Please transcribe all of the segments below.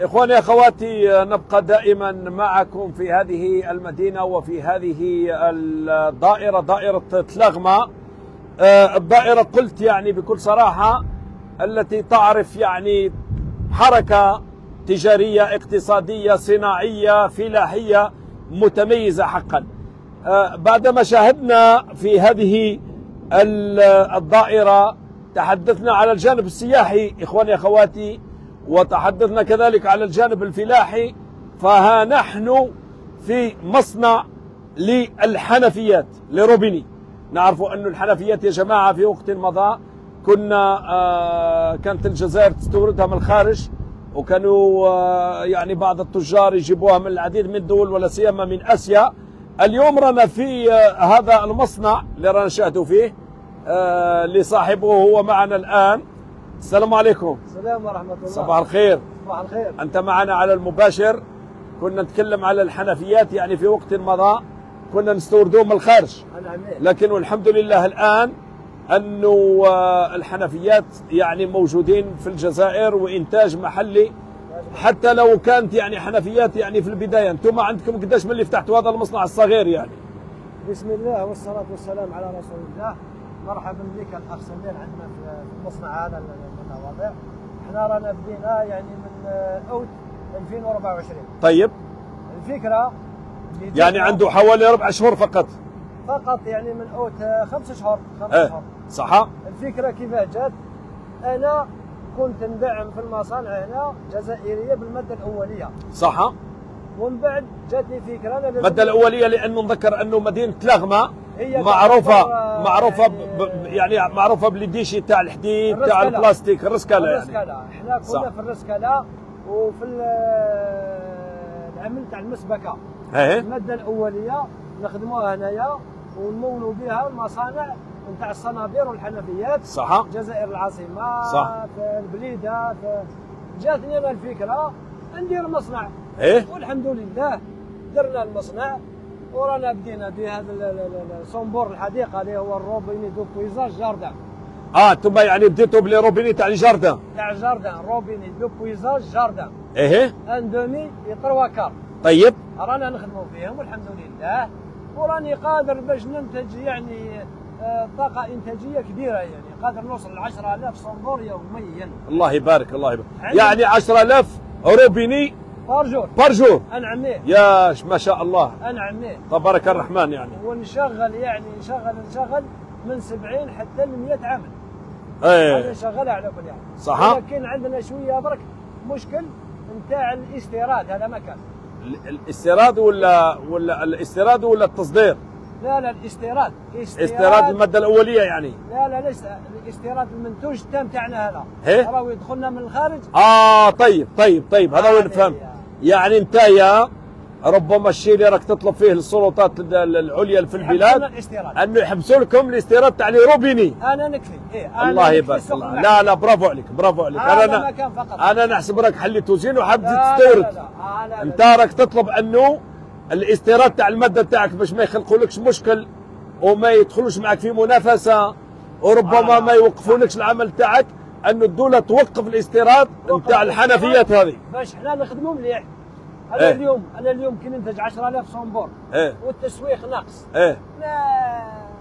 إخواني أخواتي، نبقى دائما معكم في هذه المدينة وفي هذه الدائرة، دائرة تلغمة. الدائرة قلت يعني بكل صراحة التي تعرف يعني حركة تجارية اقتصادية صناعية فلاحية متميزة حقا. بعدما شاهدنا في هذه الدائرة تحدثنا على الجانب السياحي إخواني أخواتي، وتحدثنا كذلك على الجانب الفلاحي. فها نحن في مصنع للحنفيات لروبيني. نعرف أن الحنفيات يا جماعة في وقت مضى كانت الجزائر تستوردها من الخارج، وكانوا يعني بعض التجار يجيبوها من العديد من الدول ولا سيما من آسيا. اليوم رانا في هذا المصنع اللي رانا نشاهدوا فيه، اللي صاحبه هو معنا الآن. السلام عليكم. السلام ورحمة الله. صباح الخير. صباح الخير. أنت معنا على المباشر. كنا نتكلم على الحنفيات، يعني في وقت مضى كنا نستوردوه من الخارج، لكن والحمد لله الآن أنه الحنفيات يعني موجودين في الجزائر وإنتاج محلي. حتى لو كانت يعني حنفيات يعني في البداية، أنتم عندكم قداش من اللي فتحتوا هذا المصنع الصغير يعني؟ بسم الله والصلاة والسلام على رسول الله. مرحبا بك الأخ سمير عندنا في المصنع هذا المواضيع. احنا رانا بدينا يعني من أوت 2024. طيب. الفكرة يعني عنده حوالي 4 شهور فقط يعني من أوت 5 شهور. شهور. صح. الفكرة كيفاه جات؟ أنا كنت ندعم في المصانع هنا جزائرية بالمادة الأولية. صح. ومن بعد جاتني فكرة. المادة الأولية لأنه نذكر أنه مدينة تلغمة معروفة يعني معروفة بالديشي تاع الحديد تاع البلاستيك الرسكلة يعني. احنا كنا في الرسكلة وفي العمل تاع المسبكة. المادة الأولية نخدموها هنايا ونمولوا بها المصانع نتاع الصنابير والحنفيات. صح. الجزائر العاصمة. صح. في البليدة. جاتني انا الفكرة ندير مصنع. والحمد لله درنا المصنع ورانا بدينا بهذا الصنبور الحديقة اللي هو الروبيني دو بويزاج جاردان. انتم يعني بديتوا بلي روبيني تاع الجاردان. تاع الجاردان، روبيني دو بويزاج جاردان. ان دومي يطروا كار. طيب. رانا نخدموا فيهم والحمد لله، وراني قادر باش ننتج يعني طاقة إنتاجية كبيرة، يعني قادر نوصل ل 10,000 صنبور يوميا. الله يبارك الله يبارك. يعني 10,000 روبيني بارجور. أنعميه. يا ما شاء الله. أنعميه. تبارك الرحمن يعني. ونشغل يعني نشغل من 70 حتى ل 100 عامل. هذا نشغلها على كل يعني. صح. لكن عندنا شوية برك مشكل نتاع الاستيراد، هذا ما كان. الاستيراد ولا الاستيراد ولا التصدير؟ لا الاستيراد. استيراد المادة الأولية يعني. لا الاستيراد المنتوج التام تاعنا هذا. راهو يدخلنا من الخارج. طيب هذا وين فهم. يعني انت ربما الشيء اللي راك تطلب فيه السلطات العليا في البلاد انه يحبسوا لكم الاستيراد تاع لي روبيني. انا نكفي. الله يبارك الله. لا برافو عليك. انا نحسب راك حليت وزين وحاب تزيد تستورد. انت راك تطلب انه الاستيراد تاع الماده تاعك باش ما يخلقولكش مشكل وما يدخلوش معك في منافسه، وربما ما يوقفولكش العمل تاعك، انه الدوله توقف الاستيراد نتاع الحنفيات هذه باش حنا نخدموا مليح. انا اليوم كي ننتج 10,000 صنبور والتسويق ناقص.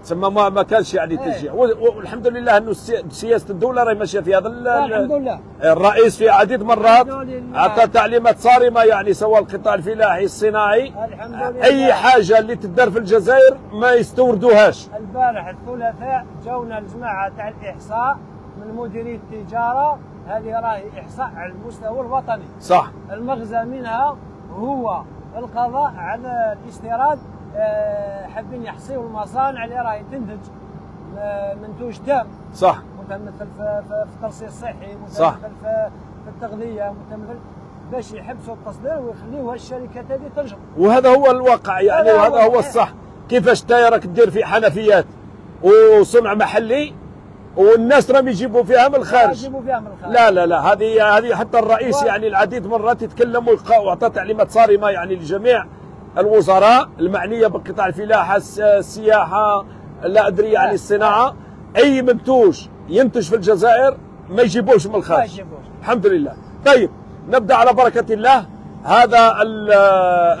تسمى ما كانش يعني تشجيع. والحمد لله انه سياسه الدوله راهي ماشيه في هذا. الحمد لله. الرئيس في عديد مرات اعطى تعليمات صارمه، يعني سواء القطاع الفلاحي الصناعي الحمد لله. اي حاجه اللي تدار في الجزائر ما يستوردوهاش. البارح الثلاثاء جاونا الجماعه تاع الاحصاء من مديريه التجاره، هذه راهي احصاء على المستوى الوطني. صح. المغزى منها هو القضاء على الاستيراد. حابين يحصيوا المصانع اللي راهي تنتج منتوج تام. صح. متمثل في الترصيص الصحي، صح. متمثل في التغذيه، متمثل باش يحبسوا التصدير ويخليوها الشركات هذه تنشط. وهذا هو الواقع يعني، وهذا هو الصح. كيفاش انت راك دير في حنفيات وصنع محلي والناس راهم يجيبوا فيها من الخارج. لا هذه حتى الرئيس يعني العديد من المرات يتكلم واعطى تعليمات صارمه يعني لجميع الوزراء المعنيه بقطاع الفلاحه السياحه لا ادري يعني الصناعه، اي منتوج ينتج في الجزائر ما يجيبوش من الخارج. الحمد لله. طيب نبدا على بركه الله. هذا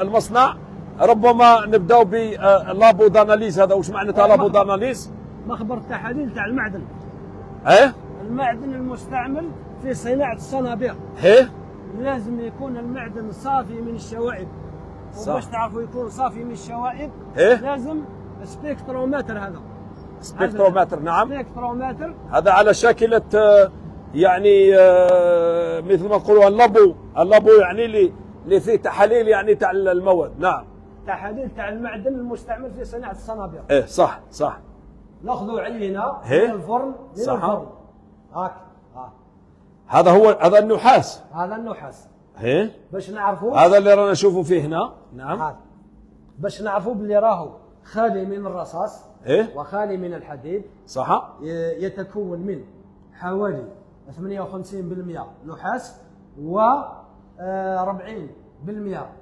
المصنع ربما نبداو بلابو داناليز. هذا واش معناتها لابو داناليز؟ مخبر التحاليل تاع المعدن. ايه المعدن المستعمل في صناعه الصنابير. ايه لازم يكون المعدن صافي من الشوائب. وباش تعرفوا يكون صافي من الشوائب إيه؟ لازم سبيكترومتر. هذا سبيكترومتر. نعم. سبيكترومتر هذا على شاكلة يعني مثل ما نقولوا اللابو يعني اللي فيه تحاليل يعني تاع المواد. نعم. تحاليل تاع المعدن المستعمل في صناعة الصنابير. ايه صح صح. ناخذوا عينة من إيه؟ الفرن صح. هاك هذا النحاس. هذا النحاس. ايه باش نعرفوا هذا اللي رانا نشوفه فيه هنا. نعم. باش نعرفوا باللي راهو خالي من الرصاص. ايه وخالي من الحديد. صح. يتكون من حوالي 58% نحاس و 40%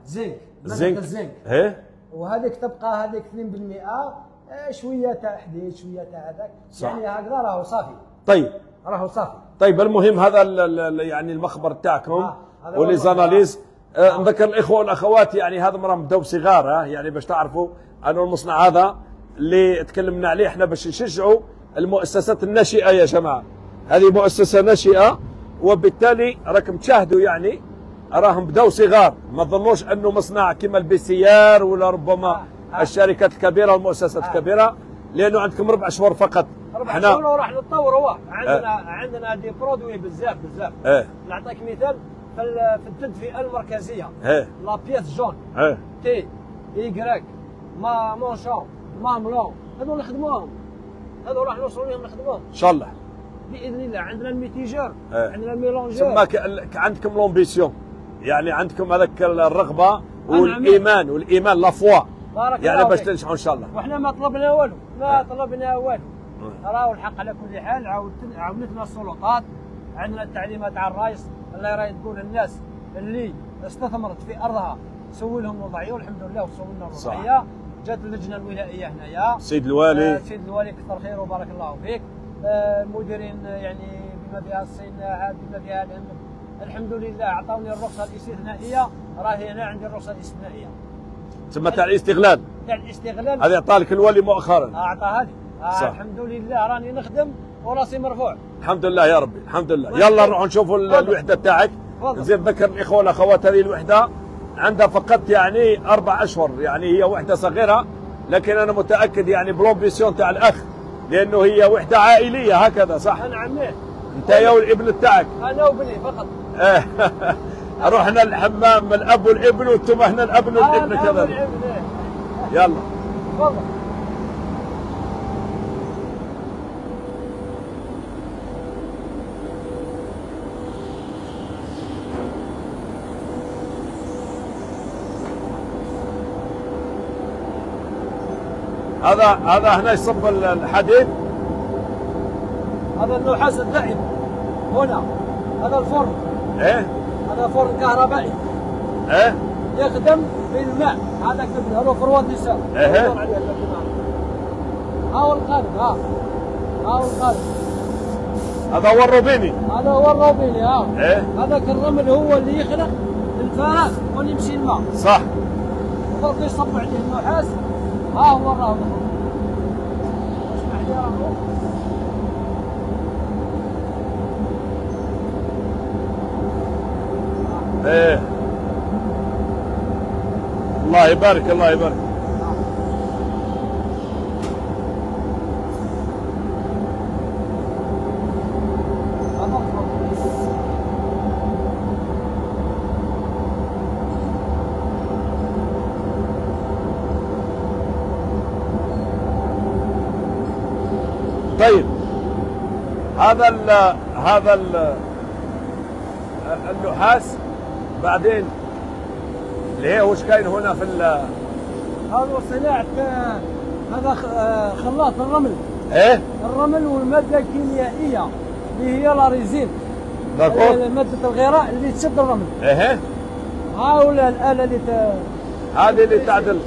زنك. الزنك. ايه. وهذيك تبقى هذيك 2% شويه تاع حديد شويه تاع هذاك. يعني هكذا راهو صافي. طيب. راهو صافي. طيب المهم هذا يعني المخبر تاعكم ولي زاناليز. نذكر الاخوه والاخوات يعني هذا مرة بداو صغار يعني باش تعرفوا انه المصنع هذا اللي تكلمنا عليه احنا باش نشجعوا المؤسسات الناشئه يا جماعه. هذه مؤسسه ناشئه وبالتالي راكم تشاهدوا يعني راهم بداو صغار. ما تظنوش انه مصنع كما البيسيار ولا ربما الشركات الكبيره والمؤسسات الكبيره، لانه عندكم 4 شهور فقط. 4 شهور وراح نتطوروا. عندنا دي برودوي بزاف. نعطيك مثال في التدفئه المركزيه. لا بياس جون. تي ايكغيك ما مونشون ما ملون. هذول نخدموهم. هذول راح نوصلوا لهم نخدموهم ان شاء الله باذن الله. عندنا الميتيجور. عندنا الميلونجور. ثم عندكم لومبيسيون يعني عندكم هذاك الرغبه والايمان لا فوا يعني باش تنجحوا ان شاء الله. وحنا ما طلبنا والو. راهو الحق على كل حال. عاونتنا السلطات. عندنا التعليمات تاع الرئيس الله يراه تقول الناس اللي استثمرت في ارضها سوي لهم وضعيه، والحمد لله وسوينا الوضعيه. جات اللجنه الولائيه هنايا. سيد الوالي. سيد الوالي كثر خيره وبارك الله فيك. المديرين يعني بما فيها السين عاد بما فيها الامن الحمد لله اعطوني الرخصه الاستثنائيه. راهي هنا عندي الرخصه الاستثنائيه. ثم تاع الاستغلال. هذه اعطاها لك الوالي مؤخرا. اعطى هذه. الحمد لله راني نخدم وراسي مرفوع. الحمد لله يا ربي الحمد لله. يلا نروحوا نشوفوا الوحده تاعك. نزيد نذكر الاخوه والاخوات هذه الوحده عندها فقط يعني 4 اشهر. يعني هي وحده صغيره لكن انا متاكد يعني بلومبيسيون تاع الاخ لانه هي وحده عائليه هكذا صح؟ انا عمي. انت يا والابن تاعك. انا وابني فقط. رحنا الحمام الاب والابن وانتم هنا الاب والابن كذا. يلا تفضل. هذا هنا يصب الحديد. هذا النحاس الدائم هنا. هذا الفرن. ايه هذا فرن كهربائي. ايه يخدم بالماء. هذا كبير. هذا فروه النساء. ايه ها هو القالب. ها هو القالب. هذا هو الروبيني. هذا هو الروبيني. ايه هذاك الرمل هو اللي يخلق الفراغ وين يمشي الماء. صح. وفوق يصب عليه النحاس. ها هو الراوي. اسمح لي راهو. ايه الله يبارك الله يبارك. طيب هذا النحاس بعدين اللي هي وش كاين هنا في هذا صناعة. هذا خلاط الرمل. ايه الرمل والمادة الكيميائية اللي هي لاريزين. داكور. مادة الغراء اللي تشد الرمل. ايه هاولا الآلة اللي هذه اللي تعدل.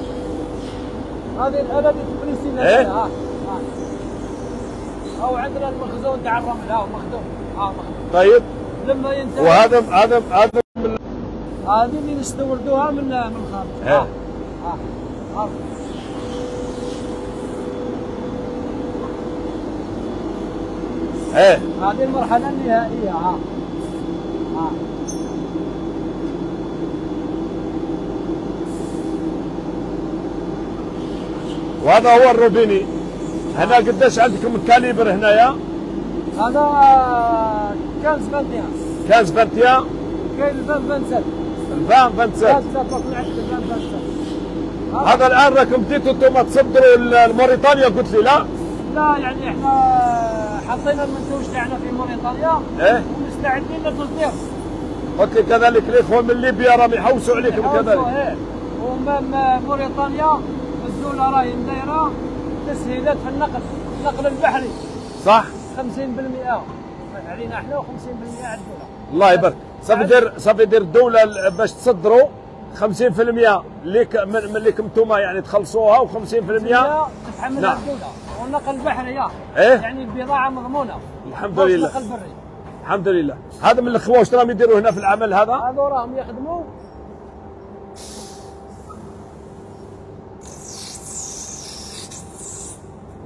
هذه الآلة اللي تبريسي. ايه أو عندنا المخزون تاع الرمل. مخزون. مخزون. طيب لما ينتهي. وهذا هذه اللي نستوردوها من الخارج. هذه المرحلة النهائية. وهذا هو الروبيني. هنا قديش عندكم الكاليبر هنايا؟ هذا 15 21 كاين 27 هذا الان راكم بديتوا انتم تصدروا لموريتانيا قلت لي لا؟ لا يعني احنا حطينا المنتوج تاعنا في موريتانيا ومستعدين للتصدير. قلت لي كذلك الاخوه من ليبيا راهم يحوسوا عليكم كذلك. ومن موريتانيا الدوله راهي دايره تسهيلات في النقل البحري. صح 50% علينا احنا و50% على الدوله. الله يبارك. صافي دير الدوله باش تصدروا 50% مليكم انتم يعني تخلصوها و50% تتحملها الدوله. والنقل البحري يعني البضاعه مضمونه. الحمد لله. النقل البري. الحمد لله. هذا من الاخوه واش راهم يديروا هنا في العمل هذا؟ هذو راهم يخدموا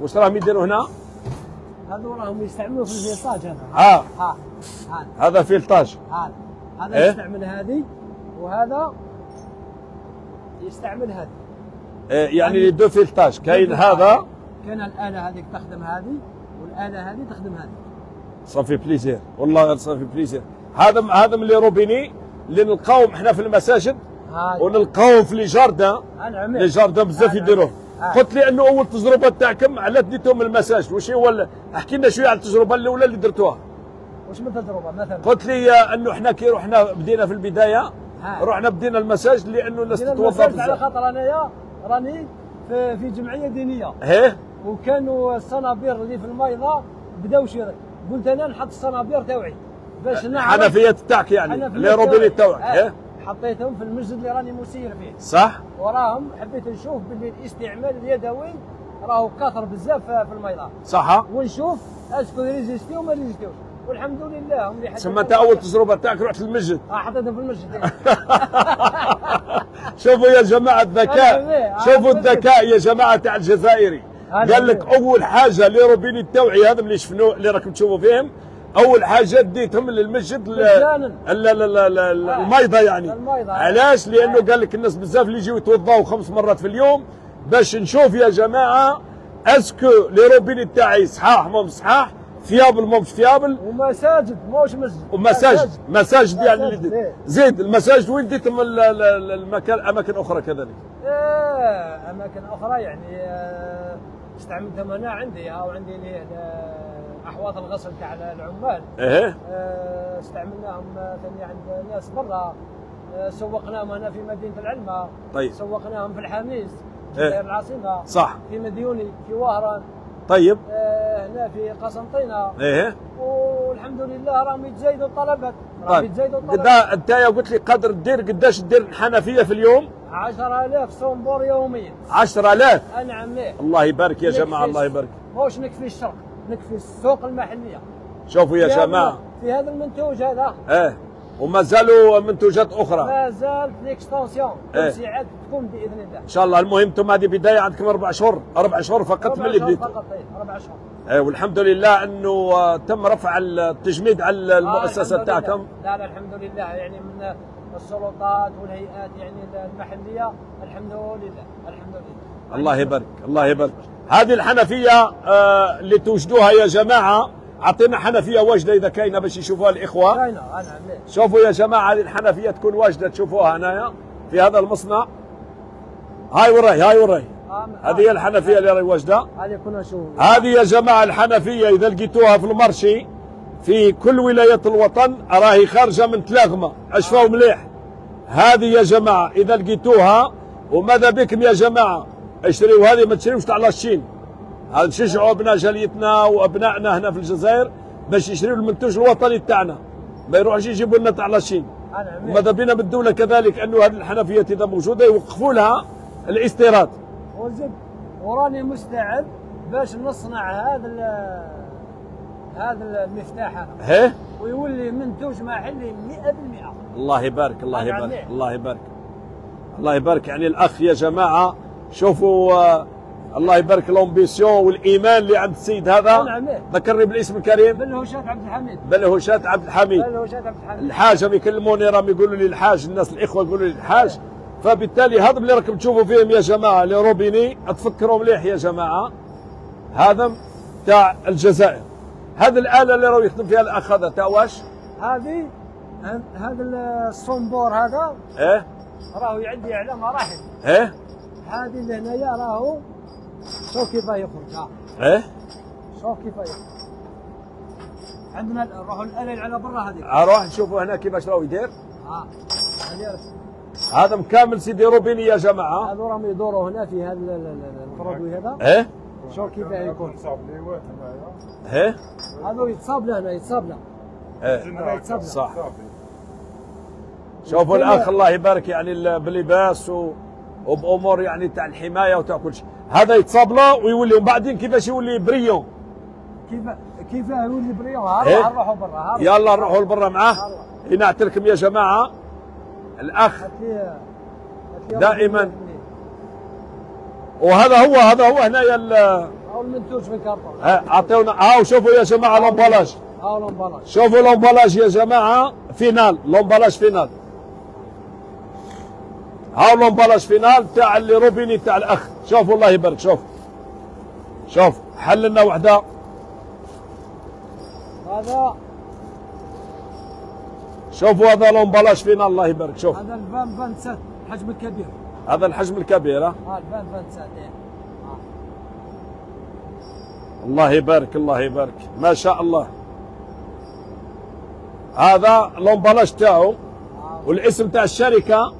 واش راهم يديروا هنا؟ هذو راهم يستعملوا في الفيلطاج هذا. هذا فيلطاج. هذا يستعمل هذه وهذا يستعمل هذه. يعني دو فيلطاج. كاين هذا كاين الآلة هذيك تخدم هذه والآلة هذه تخدم هذه. صافي بليزير والله صافي بليزير. هذا من لي روبيني اللي نلقاوهم احنا في المساجد ونلقاوهم في لي جاردان. لي جاردان بزاف يديروه. قلت لي انه اول تجربه تاعكم على ديتوهم المساجد. واش هو احكي لنا شويه على التجربه الاولى اللي درتوها. واش من تجربه مثلا؟ قلت لي انه احنا كي رحنا بدينا في البدايه رحنا بدينا المساجد لانه الناس تتوضا بزاف. على خاطر انايا راني في جمعيه دينيه. وكانوا الصنابير اللي في الميضه بداو قلت انا نحط الصنابير تاوعي باش نعرف حنفيات تاعك يعني لي روبيني تاعك. حطيتهم في المسجد اللي راني مسير فيه. صح. وراهم حبيت نشوف باللي الاستعمال اليدوي راهو كثر بزاف في الميضه. صح. ونشوف اسكو ريزيستيو وما ريزيستيوش والحمد لله هم اللي حطوا. تسمى انت اول تجربه تاعك رحت للمسجد. حطيتهم في المسجد. شوفوا يا جماعه الذكاء. شوفوا الذكاء يا جماعه تاع الجزائري. قال لك اول حاجه لي روبيني التوعيه هذا اللي شفنوه اللي راكم تشوفوا فيهم. اول حاجه ديتهم للمسجد الميضه يعني. علاش؟ لانه قال لك الناس بزاف اللي يجيو يتوضاو 5 مرات في اليوم باش نشوف يا جماعه اسكو لي روبيني تاعي صحاح مو صحاح، فيابل مو فيابل. ومساجد موش مسجد. مساجد يعني زيد المساجد وين ديتهم اماكن اخرى كذلك؟ اماكن اخرى يعني استعملتهم انا عندي وعندي احواض الغسل تاع العمال. استعملناهم ثاني عند ناس برا. سوقناهم هنا في مدينه العلمه. طيب. سوقناهم في الحميس في العاصمه. صح. في مديوني في وهران. طيب. هنا في قسنطينه. والحمد لله راهم يتزايدوا الطلبات. انت قلت لي قادر قداش دير حنفيه في اليوم؟ 10,000 صنبور يوميا. 10,000؟ نعم. الله يبارك يا جماعه الله يبارك. موش نكفي الشرق نكفي السوق المحليه. شوفوا يا جماعه في هذا المنتوج هذا. وما زالوا منتوجات اخرى. ما زال ليكستونسيون توسيعات تكون باذن الله. ان شاء الله. المهم انتم هذه بدايه عندكم 4 شهور 4 شهور فقط من اللي بديتوا. فقط 4 شهور. والحمد لله انه تم رفع التجميد على المؤسسه تاعكم. لا الحمد لله يعني من السلطات والهيئات يعني المحليه الحمد لله. الله يبارك الله يبارك. هذه الحنفيه اللي توجدوها يا جماعه. اعطينا حنفيه واجده اذا كاينه باش يشوفوها الاخوه. كاينه. شوفوا يا جماعه هذه الحنفيه تكون واجده تشوفوها هنايا في هذا المصنع. هاي وراي هذه هي الحنفيه اللي راهي واجده. هذه يا جماعه الحنفيه اذا لقيتوها في المرشي في كل ولايات الوطن راهي خارجه من تلاغمه. اشفاو مليح. هذه يا جماعه اذا لقيتوها وماذا بكم يا جماعه اشتريوا هذه ما تشريوش تاع لاشين. نشجعوا ابناء جاليتنا وابنائنا هنا في الجزائر باش يشريوا المنتوج الوطني تاعنا ما يروحوش يجيبوا لنا تاع لاشين. وماذا بينا بالدوله كذلك انه هذه الحنفيات اذا موجوده يوقفوا لها الاستيراد. وراني مستعد باش نصنع هذا المفتاح هذا. ويولي منتوج محلي 100%. الله يبارك الله يبارك الله يبارك الله يبارك. يعني الاخ يا جماعه شوفوا الله يبارك لومبيسيون والايمان اللي عند السيد هذا. ذكرني بالاسم الكريم. بلهوشات عبد الحميد. بلهوشات عبد الحميد. بلهوشات عبد الحميد. الحاج هم يكلموني راهم يقولوا لي الحاج، الناس الاخوه يقولوا لي الحاج. فبالتالي هذا اللي راكم تشوفوا فيهم يا جماعه لي روبيني، تفكروا مليح يا جماعه. هذا تاع الجزائر. هذه الاله اللي راهو يخدم فيها الاخ هذا تاع واش؟ هذا الصنبور هذا راهو يعدي على مراحل. هذه اللي هنايا راهو شوف كيف يخرج. شوف كيف يخرج. عندنا نروحوا الاله على برا هذيك. نروح نشوفوا هنا كيفاش راهو يدير. هذا مكامل سيدي روبيني يا جماعه. هذو راهم يدوروا هنا في هذا البرودوي هذا. شوف كيف يكون. هذو يتصاب له هنا، يتصاب له. يتصاب له. صح. شوفوا الاخ الله يبارك يعني بلباس وبامور يعني تاع الحمايه وتاع كل شيء. هذا يتصاب له ويولي، وبعدين كيفاش يولي بريون. كيف يولي بريون. نروحوا برا. يلا نروحوا لبرا معاه. نعتلكم يا جماعه الاخ دائما. وهذا هو هنايا المنتوج في الكرتون. اعطيونا. شوفوا يا جماعه لومبالاج. لومبالاج. شوفوا لومبالاج يا جماعه فينال. لومبالاج فينال. هاو لومبالاج فينال تاع اللي روبيني تاع الاخ. شوفوا الله يبارك. شوف حل لنا وحده. هذا شوفوا هذا لومبالاج فينال الله يبارك. شوف هذا الفان 27 الحجم الكبير. هذا الحجم الكبير. الفان 27. الله يبارك الله يبارك ما شاء الله. هذا لومبالاج تاعو. والاسم تاع الشركه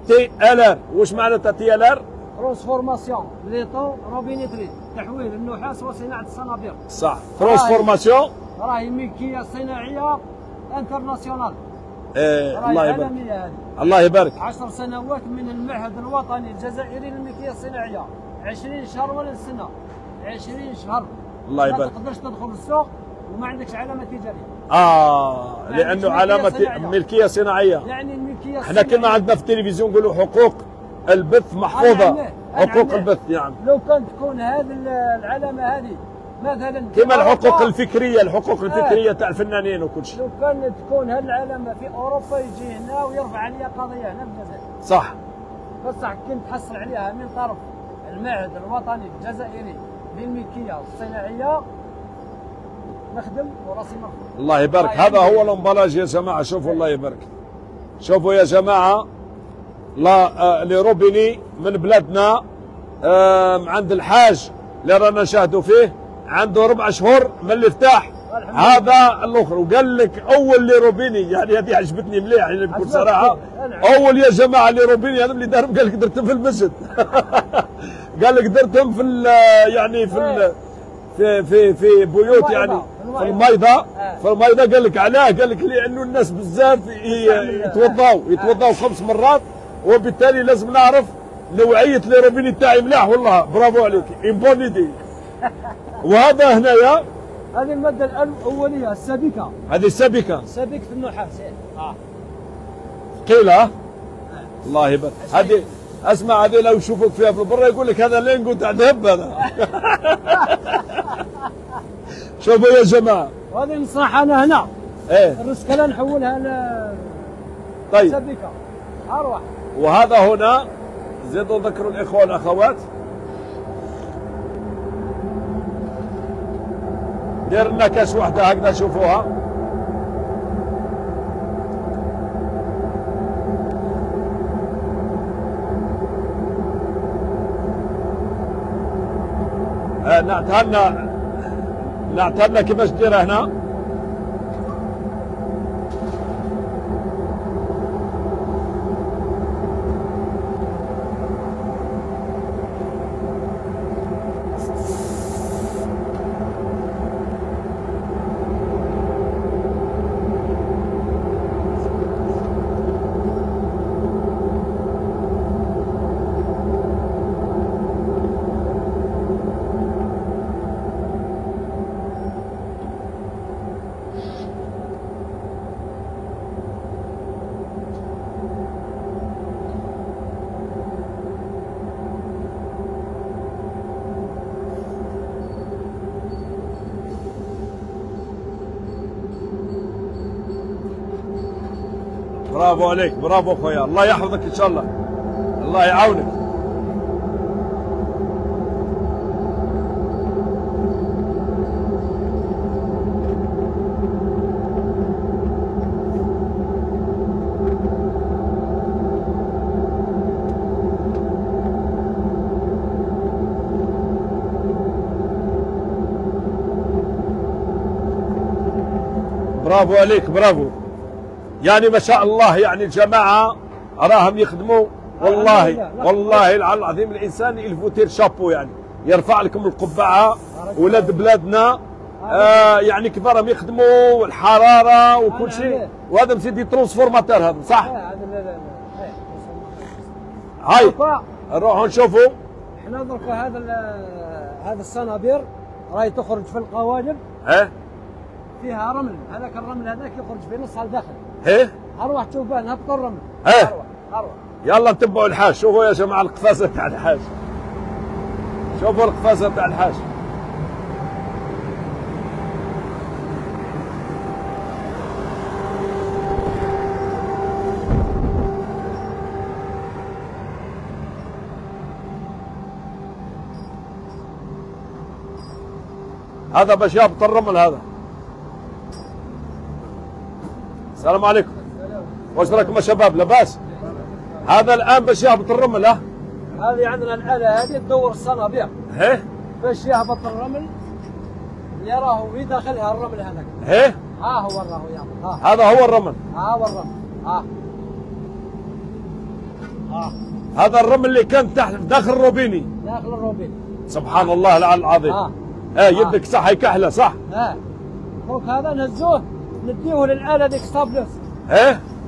TLR. واش معناتها TLR؟ ترانسفورماسيون ليطون روبينيتري، تحويل النحاس وصناعه الصنابير. صح. ترانسفورماسيون راهي ملكيه صناعيه انترناسيونال. الله يبارك. عالميه هذه. الله يبارك. 10 سنوات من المعهد الوطني الجزائري للملكيه الصناعيه. 20 شهر ولا سنه. 20 شهر. الله يبارك. ما تقدرش تدخل السوق وما عندكش علامه تجاريه. لانه علامه ملكيه صناعيه. يعني الملكيه احنا كنا عندنا في التلفزيون نقولوا حقوق البث محفوظه. حقوق البث نعم. لو كانت تكون هذه العلامه هذه مثلا كما الحقوق الفكريه، الحقوق الفكريه تاع الفنانين وكل شيء. لو كانت تكون هذه العلامه في اوروبا يجي هنا ويرفع عليها قضيه هنا في الجزائر. صح. بصح كنت تحصل عليها من طرف المعهد الوطني الجزائري للملكيه الصناعيه نخدم وراسي مرفوع. الله يبارك. هذا هو الامبلاج يا جماعه. شوفوا الله يبارك. شوفوا يا جماعه لروبيني من بلادنا عند الحاج اللي رانا نشاهدوا فيه عنده 4 شهور من الافتتاح. هذا الاخر. وقال لك اول لروبيني، يعني هذه عجبتني مليح يعني بكل صراحه. اول يا جماعه لروبيني هذا اللي دارهم قال لك درتهم في المسجد. قال لك درتهم في يعني في بيوت يعني في الميضه. قال لك علاه؟ قال لك لانه الناس بزاف يتوضاوا 5 مرات، وبالتالي لازم نعرف نوعيه لروبيني تاعي ملاح. والله برافو عليك. امبوني دي. وهذا هنايا هذه الماده الاوليه السبيكه. هذه السبيكه. سبيكه النحاس. ثقيله. الله يبارك. هذه اسمع، هذه لو يشوفوك فيها في البر يقول لك هذا لينجو تاع ذهب هذا. شوفوا يا جماعه. وهذه نصح انا هنا. الرسكله نحولها طيب. سبيكه. اروح. وهذا هنا زيدوا ذكروا الاخوه والاخوات. دير لنا كاس وحده هكذا شوفوها. نعتلنا كيفاش ديرها هنا. برافو عليك، برافو خويا، الله يحفظك ان شاء الله، الله يعاونك. برافو عليك، برافو. يعني ما شاء الله، يعني الجماعة راهم يخدموا، والله والله العظيم الإنسان الفوتير شابو، يعني يرفع لكم القبعة ولاد بلادنا. يعني كيف راهم يخدموا والحرارة وكل شيء، وهذا مسيدي ترانسفورماتور هذا صح؟ هاي نروحوا نشوفوا. احنا دركا هذا الصنابير راهي تخرج في القوالب فيها رمل، هذاك الرمل هذاك يخرج في نصها لداخل. اروح تشوف بها نهبطوا الرمل. اروح يلا نتبعوا الحاج، شوفوا يا جماعه القفازه تاع الحاج، شوفوا القفازه تاع الحاج. هذا باش يهبط الرمل هذا. السلام عليكم. واش راكم يا شباب؟ لاباس؟ هذا الان باش يهبط الرمل. هذه عندنا الآلة هذه تدور الصنابير باش يهبط الرمل اللي راهو في داخلها الرمل هذاك. ها هو راهو يهبط. هذا هو الرمل. هو الرمل. هذا الرمل اللي كان تحت داخل الروبيني. داخل الروبيني. سبحان الله العظيم. يدك صح يكحله صح. فوق هذا نهزوه نديوه للآلة ديك ستابلس.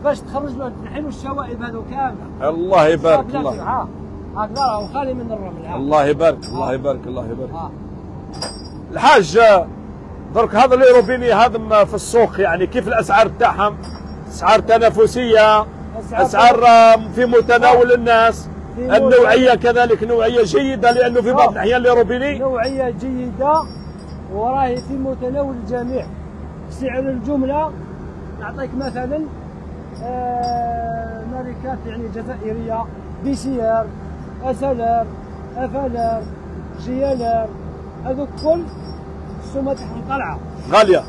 باش تخرج له نحلوا الشوائب هذو كامله. الله يبارك الله. هكذا راهو خالي من الرمل. الله يبارك الله يبارك الله يبارك. الحاج درك هذا الاوروبيني هذا في السوق، يعني كيف الاسعار تاعهم؟ اسعار تنافسيه، اسعار في متناول الناس، النوعيه كذلك نوعيه جيده، لانه في بعض الاحيان الاوروبيني نوعيه جيده وراهي في متناول الجميع. سعر الجمله نعطيك مثلا ماركات يعني جزائريه، بيسيار، اسلر، افلر، جيالر، هذوك كل السمه تاعهم طالعه غاليه.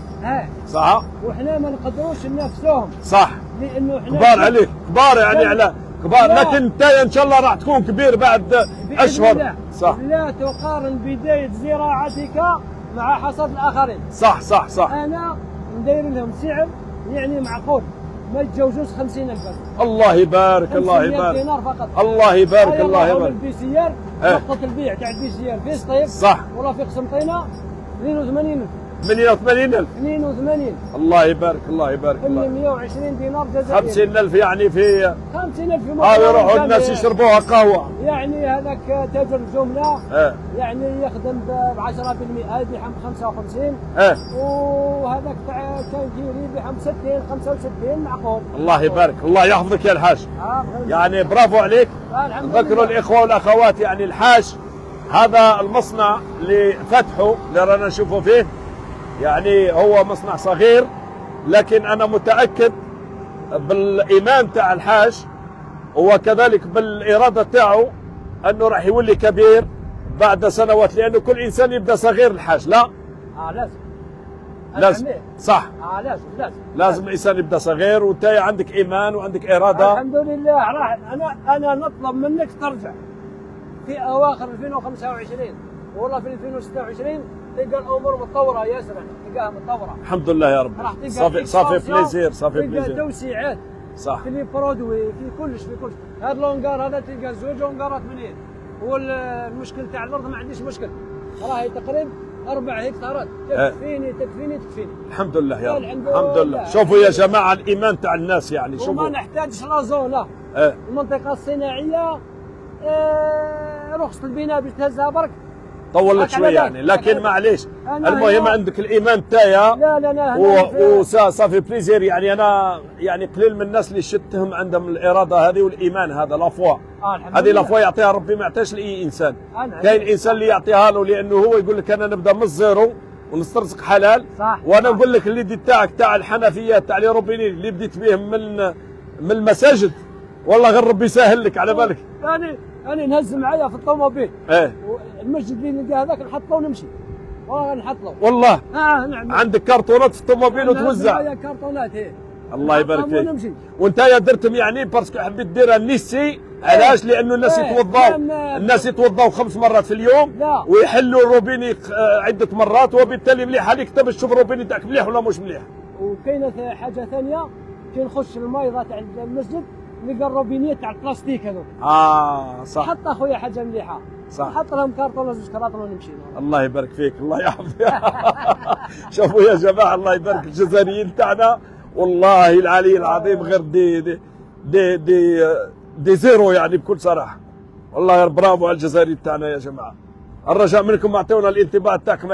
صح. وحنا ما نقدروش ننافسوهم. صح. لانه حنا كبار عليك، كبار يعني على كبار، لكن انت ان شاء الله راح تكون كبير بعد اشهر. صح. لا تقارن بدايه زراعتك مع حصاد الاخرين. صح صح صح. انا ندير لهم سعر يعني معقول، ما يتجاوزوش 50,000. الله يبارك الله يبارك. دينار فقط. الله يبارك الله يبارك. البيسيار نقطة البيع تاع البيسيار في سطيف صح، ورفيق سمطينة 82,000. 88,000. 82. الله يبارك الله يبارك الله. 120 دينار جزائري. 50,000 يعني في 50,000 في يروحوا الناس يشربوها قهوة. يعني هذاك تاجر الجملة يعني يخدم ب 10% يبيعهم ب 55. وهذاك تاع كانكيري يبيعهم ب 60 65 معقول. الله يبارك الله يحفظك يا الحاج. يعني برافو عليك. ذكروا الإخوة والأخوات، يعني الحاج هذا المصنع اللي فتحه اللي رانا نشوفه فيه، يعني هو مصنع صغير، لكن أنا متأكد بالإيمان تاع الحاج وكذلك بالإرادة تاعه أنه راح يولي كبير بعد سنوات، لأنه كل إنسان يبدأ صغير الحاج. لا لازم صح. لازم الإنسان يبدأ صغير، وأنت عندك إيمان وعندك إرادة. الحمد لله. راح أنا نطلب منك ترجع في أواخر 2025 والله في 2026 تلقى الامور متطوره ياسر، تلقاها متطوره. الحمد لله يا رب. صافي بليزير، صافي بليزير. تلقى توسيعات صح في البرودوي، في كلش في كلش. هذا اللونجار هذا تلقى زوج لونجارات منين، والمشكل تاع الارض ما عنديش مشكل، راهي تقريبا 4 هكتارات تكفيني. الحمد لله يا رب. الحمد لله. شوفوا يا جماعه الايمان تاع الناس، يعني شوفوا وما نحتاجش لا زون. المنطقه الصناعيه رخصة البناء باش تهزها برك طول لك شويه يعني، لكن معليش المهم عندك الايمان تاعي. لا وصافي بليزير. يعني انا يعني قليل من الناس اللي شتهم عندهم الاراده هذه والايمان هذا لافوا. هذه لافوا يعطيها ربي، ما يعطيش لاي انسان. كاين انسان اللي يعطيها له لانه هو يقول لك انا نبدا من الزيرو ونسترزق حلال. صح. وانا نقول لك اللي تاعك تاع الحنفيات تاع لي روبيني اللي بديت به من المساجد. والله غير ربي يسهل لك على بالك. أنا نهز معايا في الطوموبيل. ايه المسجد اللي نلقى هذاك نحط له ونمشي. والله نحط له. والله. نعم. عندك كرتونات في الطوموبيل وتوزع. معايا كرتونات ايه. الله يبارك فيك. وانت يا درتم يعني باسكو حبيت ديرها نيسي. علاش؟ لانه الناس يتوضاو، الناس يتوضاو 5 مرات في اليوم. لا. ويحلوا الروبيني عده مرات، وبالتالي مليح عليك انت باش تشوف الروبيني تاعك مليح ولا مش مليح. وكاينه حاجه ثانيه، كي نخش الميضه تاع المسجد نلقى الروبينيات تاع البلاستيك هذوك. صح. حط اخويا حاجه مليحه. صح. نحط لهم كرتونه 2 كراتون ونمشي. الله يبارك فيك، الله يحفظك. شوفوا يا جماعه، الله يبارك الجزائريين تاعنا والله العلي العظيم غير دي زيرو يعني بكل صراحه. والله برافو على الجزائريين تاعنا يا جماعه. الرجاء منكم اعطونا الانطباع تاعكم.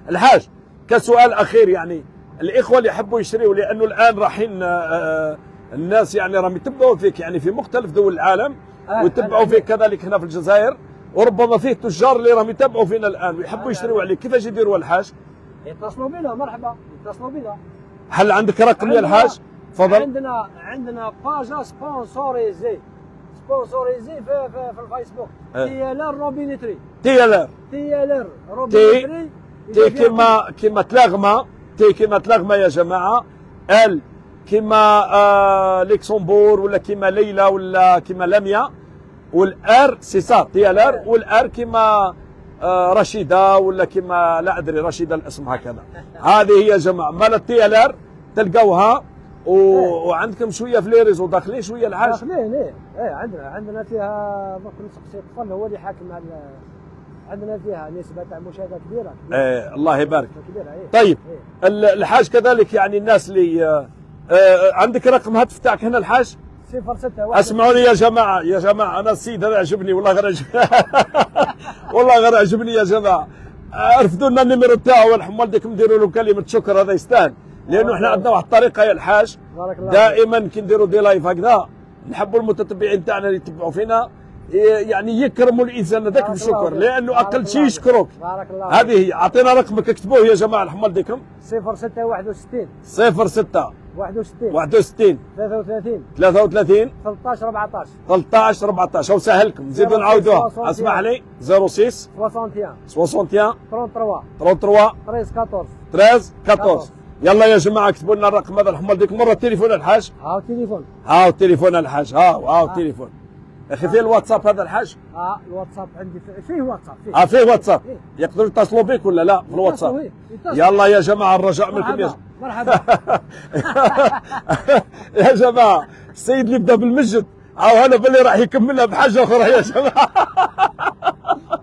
الحاج كسؤال اخير، يعني الاخوه اللي يحبوا يشتروا، لانه الان رايحين الناس يعني راهم يتبعوا فيك يعني في مختلف دول العالم، ويتبعوا فيك كذلك هنا في الجزائر، وربما فيه تجار اللي راهم يتبعوا فينا الان ويحبوا يشتروا عليك. كيفاش يديروا الحاج؟ يتصلوا بنا. مرحبا، يتصلوا بنا. هل عندك رقم يا الحاج؟ تفضل. عندنا باجا سبونسوريزي في الفيسبوك. تيالر روبينيتري. تيالر روبينيتري. تي كيما تلغمه يا جماعه. ال كيما ليكسمبور، ولا كيما ليلى، ولا كيما لميا. والار سي سا تيالر، والار كيما رشيده، ولا كيما لا ادري رشيده الاسم هكذا. هذه هي يا جماعه مال التيالر تلقاوها. وعندكم شويه في لي ريزو داخلين شويه الحاج؟ داخلين ايه عندنا فيها درك نسقسي الطفل هو اللي حاكم على. عندنا فيها نسبه تاع مشاهده كبيره. الله يبارك. كبيره ايه. طيب الحاج كذلك يعني الناس اللي عندك رقم هاتف تاعك هنا الحاج؟ 06. اسمعوني يا جماعه انا السيد هذا عجبني والله غير والله غير عجبني يا جماعه. رفدوا لنا النيميرو تاعو والحم والديكم ديروا له كلمه شكر، هذا يستاهل. لانه احنا عندنا واحد الطريقه يا الحاج، دائما كي نديروا دي لايف هكذا نحبوا المتتبعين تاعنا اللي يتبعوا فينا يعني يكرموا الانسان هذاك بالشكر، لانه اقل شيء يشكروك. هذه هي. اعطينا رقمك اكتبوه يا جماعه الحمال ديكم. 06 61 06 61 33 13 14 14 سهلكم نزيدوا نعاودوها. اسمح لي 06 61 33 13 14. يلا يا جماعه اكتبوا لنا الرقم هذا الحمال ديكم. مره التليفون الحاج. هاو التليفون الحاج. هاو التليفون. اخي فيه الواتساب هذا الحاج؟ الواتساب عندي فيه واتساب. فيه واتساب. يقدروا يتصلوا بك ولا لا في الواتساب؟ يلا يا جماعه الرجاء منكم مرحبا. يا جماعه السيد اللي بدا بالمسجد هذا باللي راح يكملها بحاجه اخرى يا جماعه.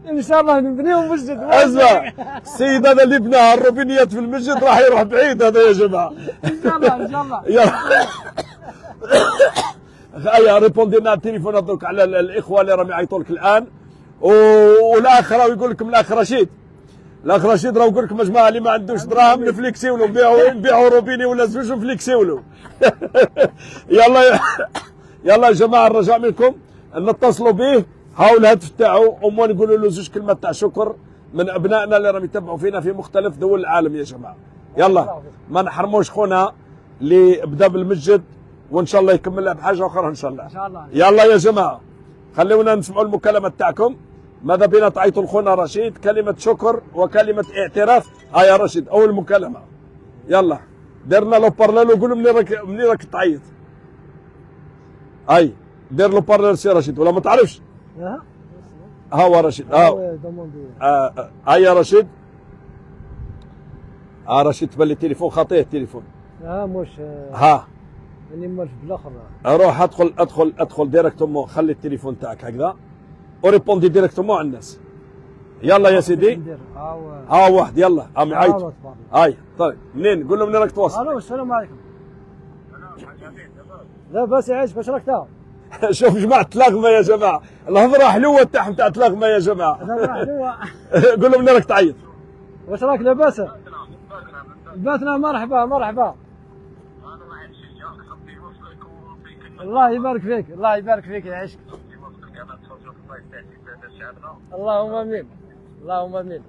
ان شاء الله نبنيهم مسجد. اسمع السيد هذا اللي بناها الروبينيات في المسجد راح يروح بعيد هذا يا جماعه. ان شاء الله. يلا ريبوندي لنا التليفون هذوك على الاخوه اللي راهم يعيطوا لك الان. والاخ راه يقول لكم الاخ رشيد راه يقول لكم يا جماعه اللي ما عندوش دراهم نفليكسيو له، نبيعوا روبيني ولا زوج نفليكسيو له. يلا يا جماعه الرجاء منكم نتصلوا به. هاو الهاتف تاعو وما نقولوا له زوج كلمات تاع شكر من ابنائنا اللي راهم يتبعوا فينا في مختلف دول العالم يا جماعه. يلا ما نحرموش خونا اللي بدا بالمسجد، وان شاء الله يكملها بحاجه اخرى ان شاء الله. يلا يا جماعه خلونا نسمعوا المكالمه تاعكم. ماذا بينا تعيطوا لخونا رشيد كلمه شكر وكلمه اعتراف. يا رشيد اول مكالمه. يلا ديرنا لو بارلر وقول له منين راك تعيط. دير لو بارلر سي رشيد ولا ما تعرفش؟ هو رشيد. يا رشيد. رشيد تبان لي التليفون خاطيه التليفون. مش اللي مالش بالاخر. روح ادخل ديريكتومون. خلي التليفون تاعك هكذا وريبوندي ديريكتومون على الناس. يلا يا سيدي. واحد يلا يعيط. طيب منين؟ قول له منين راك تواصل. الو السلام عليكم. لاباس يعيشك. واش راك تاع؟ شوف جماعه تلغمه يا جماعه، الهضره حلوه تاعهم تاع تلغمه يا جماعه. قول له منين راك تعيط. واش راك لاباس؟ باتنا. مرحبا. الله يبارك فيك يعيشك. اللهم امين.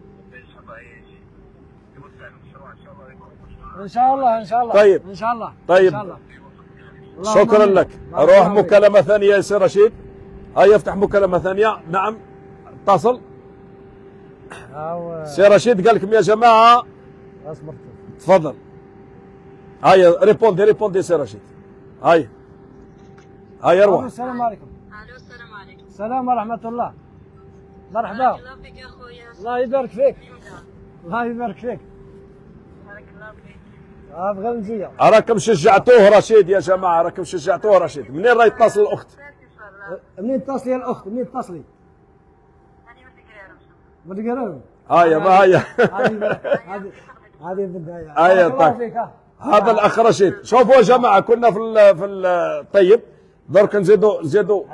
ان شاء الله. طيب ان شاء الله. شكرا لك. اروح مكالمة ثانية يا سي رشيد. هيا افتح مكالمة ثانية. نعم اتصل. سي رشيد قال لكم يا جماعة اصبر. تفضل. هيا ريبوندي سي رشيد. هيا اروح. السلام عليكم. الو السلام عليكم. السلام ورحمة الله. مرحبا. بارك الله فيك يا خويا. الله يبارك فيك. الله يبارك فيك. بارك الله فيك. ابغى نزيه. راكم شجعتوه رشيد يا جماعة، راكم شجعتوه رشيد. منين راه يتصل الأخت؟ منين تتصلي يا الأخت؟ منين تتصلي؟ من القرارة. هيا ما هيا. هذه البداية. هيا طيب. هذا الأخ رشيد. شوفوا يا جماعة كنا في طيب درك نزيدوا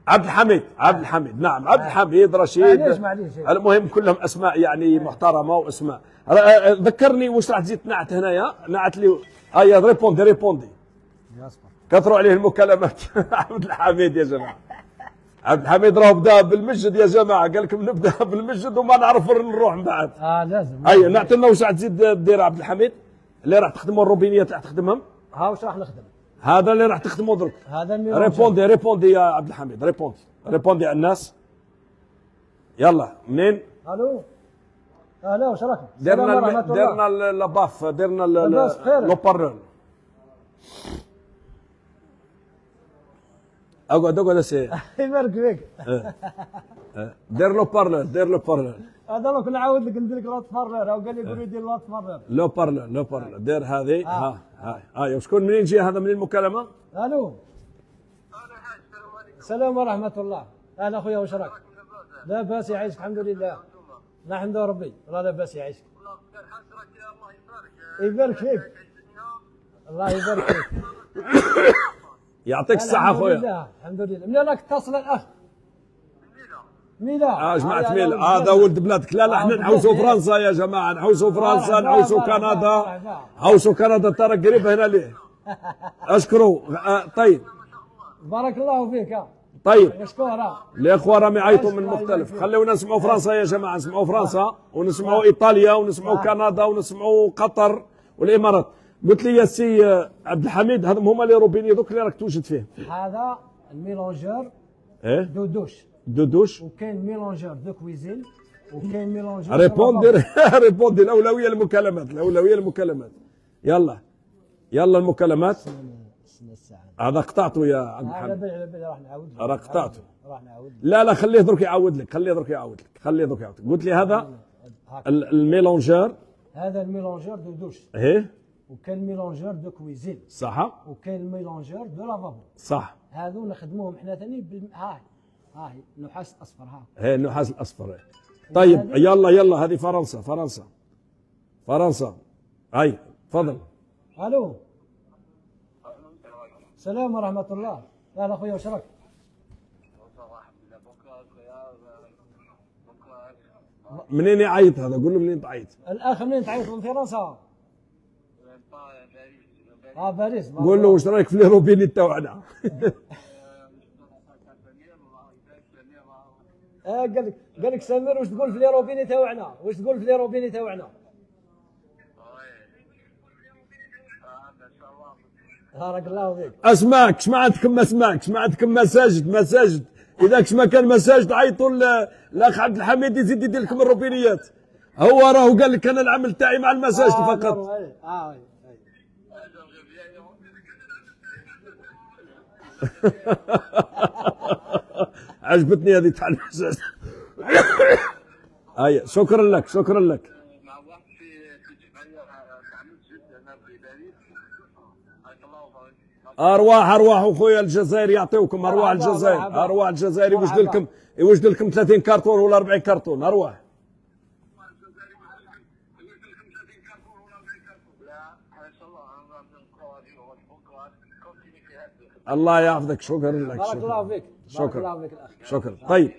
عبد الحميد نعم عبد الحميد رشيد. معليش. المهم كلهم اسماء يعني محترمه واسماء. ذكرني واش راح تزيد تنعت هنايا. نعت لي هيا ريبوندي كثروا عليه المكالمات. عبد الحميد يا جماعه. عبد الحميد راه بدا بالمسجد يا جماعه، قال لكم نبدا بالمسجد وما نعرف وين نروح من بعد. لازم. هيا نعت لنا واش راح تزيد دير عبد الحميد اللي راح تخدموا الروبينيات راح تخدمهم. واش راح نخدم؟ هذا اللي راح تخدموا درك. هذا ريبوندي يا عبد الحميد. ريبوندي على الناس. يلا منين؟ الو. واش راكم؟ درنا لاباف درنا لو بارلور. اقعد سي. يبارك فيك. دير لو بارلور. هذا لو كنا نعاود لك ندير لك لوط بارلور، قال لي قولي دير لوط بارلور. لو بارلور دير هذه. هاي وشكون منين جي هذا من المكالمة؟ الو. السلام ورحمة الله. أهلا أخويا واش راك؟ لا باس يعيشك الحمد لله. نحمد ربي. لا باس يعيشك. يبارك فيك. الله يبارك فيك. يعطيك الصحة أخويا. الحمد لله الحمد لله. من راك اتصل الأخ؟ ميلا. جماعة ميلا. هذا ولد بلادك. لا احنا نحوسوا فرنسا يا جماعة، نحوسوا فرنسا، نحوسوا كندا، نحوسوا كندا ترى قريب هنا ليه. اشكروا. طيب. بارك الله فيك. طيب مشكورة. الاخوه راهم يعيطوا من مختلف. خلونا نسمعوا فرنسا يا جماعه، نسمعوا فرنسا ونسمعوا ايطاليا ونسمعوا كندا ونسمعوا قطر والامارات. قلت لي يا سي عبد الحميد هذم هما لي روبيني دوك اللي راك توجد فيه. هذا الميلونجور دودوش وكاين ميلونجور دو كويزين وكاين ميلونجور. ريبوندي الأولوية المكالمات. يلا المكالمات. هذا قطعته يا عبد الحميد. راح نعاود. قطعته. لا خليه درك يعاود لك. قلت لي هذا الميلونجور. هذا الميلونجور دودوش. وكاين ميلونجور دو كويزين. صح. وكاين ميلونجور دو لافابو. صح. هذو نخدموهم حنا ثاني هاي النحاس الاصفر. النحاس الاصفر. طيب يلا هذه فرنسا. هاي تفضل. الو. السلام ورحمة الله. لا اخويا واش راك؟ منين يعيط هذا؟ قول له منين تعيط. الاخ منين تعيط؟ من فرنسا. باريس. قول له واش رايك في الروبيني تاعنا. قال لك سمير واش تقول في لي روبيني تاعنا؟ بارك الله فيك. اسمعك ما عندكم مساجد. اذا ما كان مساجد عيطوا الاخ عبد الحميد يزيد يدير لكم الروبينيات. هو راهو قال لك انا العمل تاعي مع المساجد فقط. عجبتني هذه تاع المساجد. هيا شكرا لك. ارواح اخويا الجزائر يعطيوكم. ارواح الجزائر يوجد لكم 30 كرتون ولا 40 كرتون. ارواح. الله يحفظك. شكرا لك. بارك الله فيك. شكرا. طيب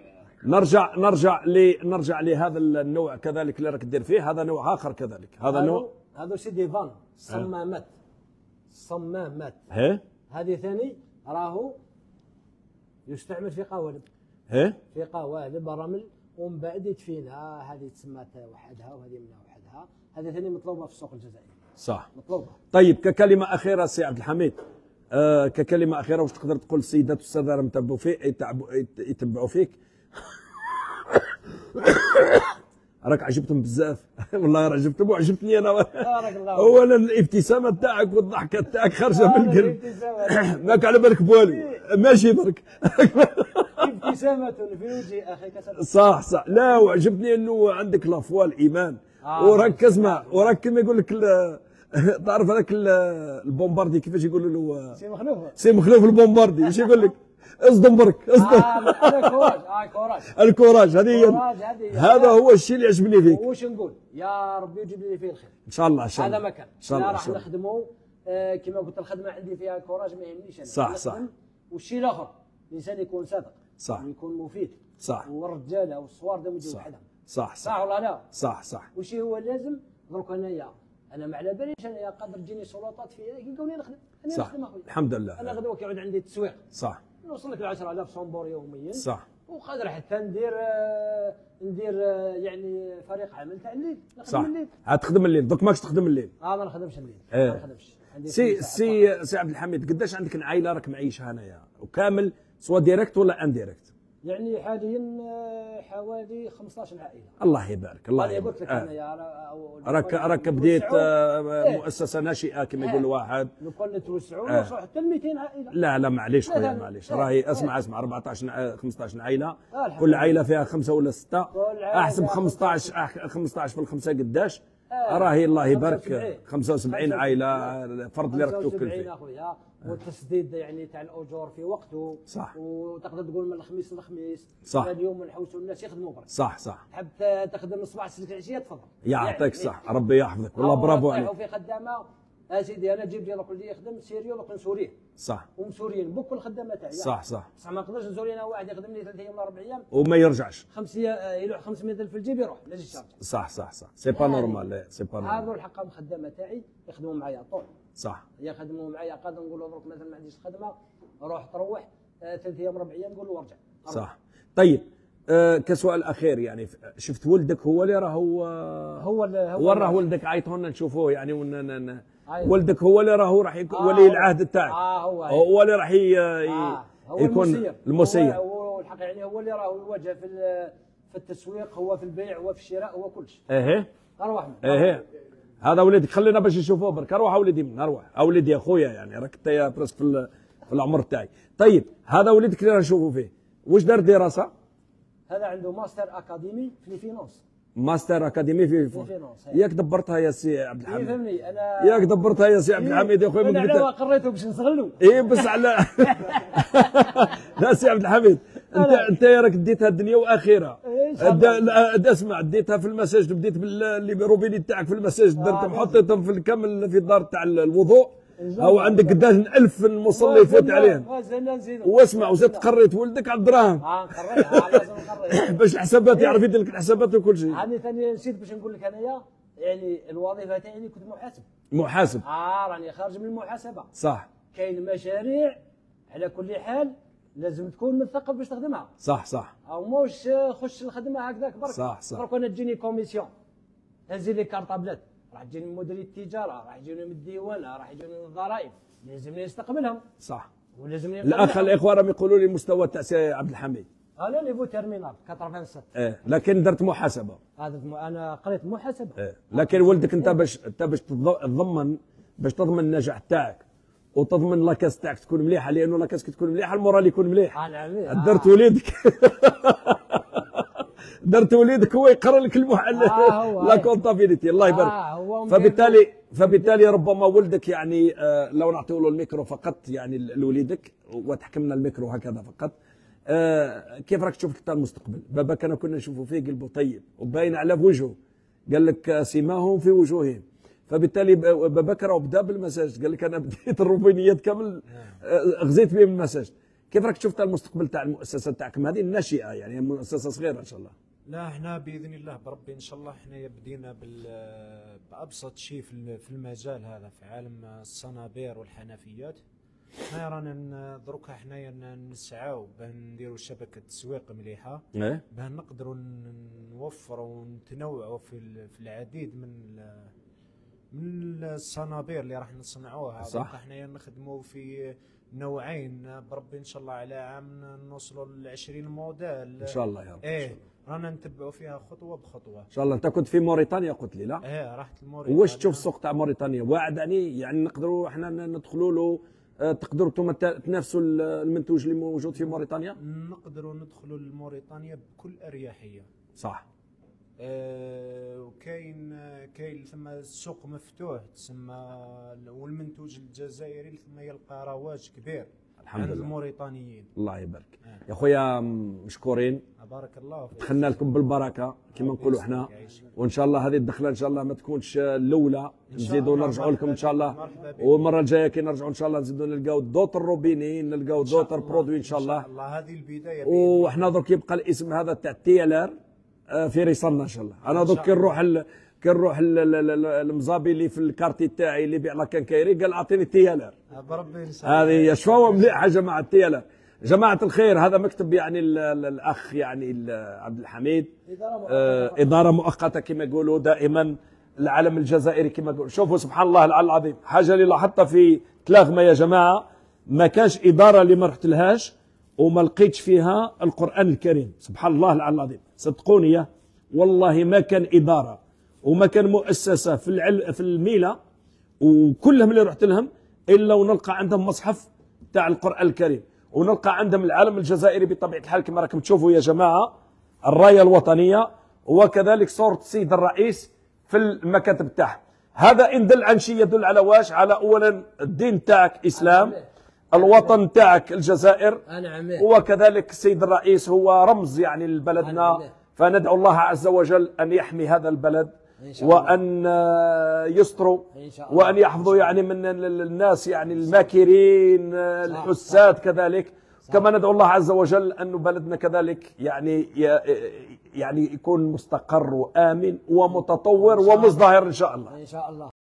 نرجع لهذا النوع كذلك اللي راك دير فيه. هذا نوع اخر كذلك. هذا نوع سي ديفان صمامات. هذه ثاني راهو يستعمل في قوالب. في قوالب رمل ومن بعد يدفينها. هذه تسمى وحدها وهذه منها وحدها. هذه ثاني مطلوبه في السوق الجزائري. صح. مطلوبه. طيب ككلمه اخيره سي عبد الحميد، ككلمه اخيره واش تقدر تقول للسيدات والساده راهم يتبعوا فيك يتبعوا فيك راك عجبتهم بزاف والله راه عجبتهم وعجبتني انا اولا الابتسامه تاعك والضحكه تاعك خارجه من القلب ماك على بالك بوالو ماشي برك ابتسامه في وجه اخيك صح لا وعجبني انه عندك لافوا الايمان وراك اسمع وراك كما يقول لك تعرف هذاك البومباردي كيفاش يقولوا له سي مخلوف البومباردي ايش يقول لك اصدم برك اصدم الكوراج هذه هذا هو الشيء اللي عجبني فيك. واش نقول يا ربي يجيب لي فيه الخير ان شاء الله ان شاء الله. هذا مكان ان شاء الله راح نخدموا كما قلت الخدمه عندي فيها الكوراج ما يهمنيش انا صح والشيء الاخر الانسان يكون صادق صح ويكون مفيد صح والرجاله والصوار دام يجوا وحدهم صح ولا لا صح وش هو لازم درك انا ما على باليش انا قادر تجيني سلطات في يلقوني نخدم انا نخدم اخويا الحمد لله انا غدوه كيعود عندي التسويق صح نوصل لك ل 10000 صنبور يوميا صح وقادر حتى ندير يعني فريق عمل تاع الليل نخدم الليل تخدم الليل دوك ماكش تخدم الليل ما نخدمش الليل ما نخدمش سي عبد الحميد قداش عندك عائله راك معيشها هنايا وكامل سوا ديريكت ولا انديريكت؟ يعني حاليا حوالي 15 عائله. الله يبارك الله يبارك. قلت لك انايا راك بديت مؤسسه ناشئه كما يقول واحد. لو كان نتوسعوا نوصلوا حتى ل 200 عائله. لا معليش خويا معليش راهي اسمع 14 15 عائله كل عائله فيها 5 ولا 6 احسب 15 في الخمسه قداش راهي الله يبارك 75 عائله فرد اللي راك توكل فيه. والتسديد يعني تاع الاجور في وقته صح وتقدر تقول من الخميس للخميس صح اليوم نحوسوا الناس يخدموا برك صح تحب تخدم من الصباح للسلك العشيه تفضل يعطيك صح ربي يحفظك والله برافو عليك. في خدامه سيدي انا جيب ديال كل يخدم سيريو لو نسوريه صح ومسوريين بكل الخدامه تاعي صح بصح ما نقدرش نسوري انا واحد يخدم لي 3 ايام ولا 4 ايام وما يرجعش يلوح 500,000 في الجيب يروح لا يجي صح سي با نورمال سي با نورمال. هذو الحق الخدامه تاعي يخدموا معايا طول صح يخدموا معايا قادر نقول له دروك مثلا ما عنديش الخدمه روح تروح 3 ايام 4 ايام نقول له ارجع صح. طيب كسؤال اخير يعني شفت ولدك هو اللي راهو راه ولدك عيطوا لنا نشوفوه يعني ولدك هو اللي راهو راح ولي العهد تاعك هو اللي راح يكون المسير والحق يعني هو اللي راهو يواجه في التسويق هو في البيع هو في الشراء هو كل شيء اروح هذا ولدك خلينا باش يشوفوه برك اروح اوليدي من اروح اوليدي يا خويا يعني راك انت برسك في العمر تاعي. طيب هذا ولدك اللي راه نشوفوا فيه واش دار دراسه؟ هذا عنده ماستر اكاديمي في الفينانس ماستر اكاديمي في الفينانس ياك دبرتها يا سي عبد الحميد يفهمني انا ياك دبرتها يا سي عبد الحميد يا خويا انا قريته باش نستغلوا بس على لا سي عبد الحميد انت راك ديتها الدنيا واخره اسمع ديتها في المساجد بديت اللي روبيني تاعك في المساجد درتهم حطيتهم في الكامل في الدار تاع الوضوء او عندك قداش 1000 مصلي يفوت عليهم واسمع وزدت قريت ولدك على الدراهم قريتها لازم نقري باش الحسابات يعرف يدير لك الحسابات وكل شيء. هذه ثاني نسيت باش نقول لك انايا يعني الوظيفه تاعي كنت محاسب راني خارج من المحاسبه صح. كاين مشاريع على كل حال لازم تكون مثقف باش تخدمها صح او موش خش الخدمه هكذاك برك صح برك انا تجيني كوميسيون تنزل لي كارطه بلاد راح تجيني من مديريه التجاره راح يجوني من الديوانه راح يجوني من الضرائب لازمني نستقبلهم صح ولازمني الاخوه راهم يقولوا لي مستوى تاع سي عبد الحميد انا نيفو تيرمينال 87 لكن درت محاسبه انا قريت محاسبه لكن ولدك انت باش تضمن تضمن النجاح تاعك وتضمن لاكاس تاعك تكون مليحه لانه لاكاس كي تكون مليحه المورال يكون مليح. درت وليدك درت وليدك هو يقرا لك لا كونتابيليتي الله يبارك. فبالتالي ربما ولدك يعني لو نعطيو له الميكرو فقط يعني لوليدك وتحكمنا الميكرو هكذا فقط كيف راك تشوف المستقبل؟ بابا كنا نشوفوا فيه قلبه طيب وباين على وجهه قال لك سيماهم في وجوههم. فبالتالي بابا راه بدا بالمساجد قال لك انا بديت الروبينيات كامل غزيت بهم المساجد. كيف راك شفت المستقبل تاع المؤسسه تاعكم هذه الناشئه يعني مؤسسه صغيره ان شاء الله؟ لا احنا باذن الله بربي ان شاء الله احنا بدينا بابسط شيء في المجال هذا في عالم الصنابير والحنفيات. احنا رانا دروكا حنايا نسعاو باه نديروا شبكه تسويق مليحه باه نقدروا نوفروا ونتنوعوا في العديد من الصنابير اللي راح نصنعوها. صح. احنا نخدموا في نوعين بربي ان شاء الله، على عام نوصلوا ل 20 موديل ان شاء الله يا رب. ايه رانا نتبعوا فيها خطوه بخطوه ان شاء الله. انت كنت في موريتانيا قلت لي، لا؟ ايه رحت لموريتانيا. واش تشوف السوق تاع موريتانيا واعد يعني نقدروا احنا ندخلوا له؟ تقدروا انتم تنافسوا المنتوج اللي موجود في موريتانيا؟ نقدروا ندخلوا لموريتانيا بكل اريحيه. صح. وكاين ثم السوق مفتوح تسمى، والمنتوج الجزائري ثم يلقى رواج كبير الحمد لله الموريتانيين. الله يبارك. يا خويا مشكورين، بارك الله فيك. دخلنا لكم بالبركه كما نقولوا احنا، وان شاء الله هذه الدخله ان شاء الله ما تكونش الاولى، نزيدوا نرجعوا لكم ان شاء الله، والمره الجايه كي نرجعوا ان شاء الله نزيدوا نلقاو دوطر روبيني، نلقاو دوطر برودوي ان شاء الله. هذه البدايه. وحنا درك يبقى الاسم هذا تاع تي ال ار في ريصلنا ان شاء الله. انا درك كي نروح المزابي اللي في الكارتي تاعي اللي يبيع كان كايري قال اعطيني تي ال ار. هذه شفاوه مليحه جماعه تي ال ار. جماعة الخير هذا مكتب يعني الأخ يعني عبد الحميد، إدارة مؤقتة كما يقولوا دائما، العلم الجزائري كما يقولوا. شوفوا سبحان الله العلي العظيم، حاجة اللي لاحظتها في تلاغمة يا جماعة، ما كانش إدارة اللي ما رحت لهاش وما لقيتش فيها القرآن الكريم. سبحان الله العلي العظيم، صدقوني والله ما كان إدارة وما كان مؤسسة في الميلة وكلهم اللي رحت لهم إلا ونلقى عندهم مصحف تاع القرآن الكريم، ونلقى عندهم العلم الجزائري بطبيعة الحال كما راكم تشوفوا يا جماعة، الراية الوطنية، وكذلك صورة السيد الرئيس في المكاتب تاعه. هذا إن دل عن شيء يدل على واش؟ على أولا الدين تاعك إسلام، الوطن تاعك الجزائر، وكذلك السيد الرئيس هو رمز يعني لبلدنا، فندعو الله عز وجل أن يحمي هذا البلد وأن يستروا وأن يحفظوا يعني من الناس يعني الماكرين الحساد، كذلك كما ندعو الله عز وجل أن بلدنا كذلك يعني يكون مستقر وآمن ومتطور ومزدهر إن شاء الله.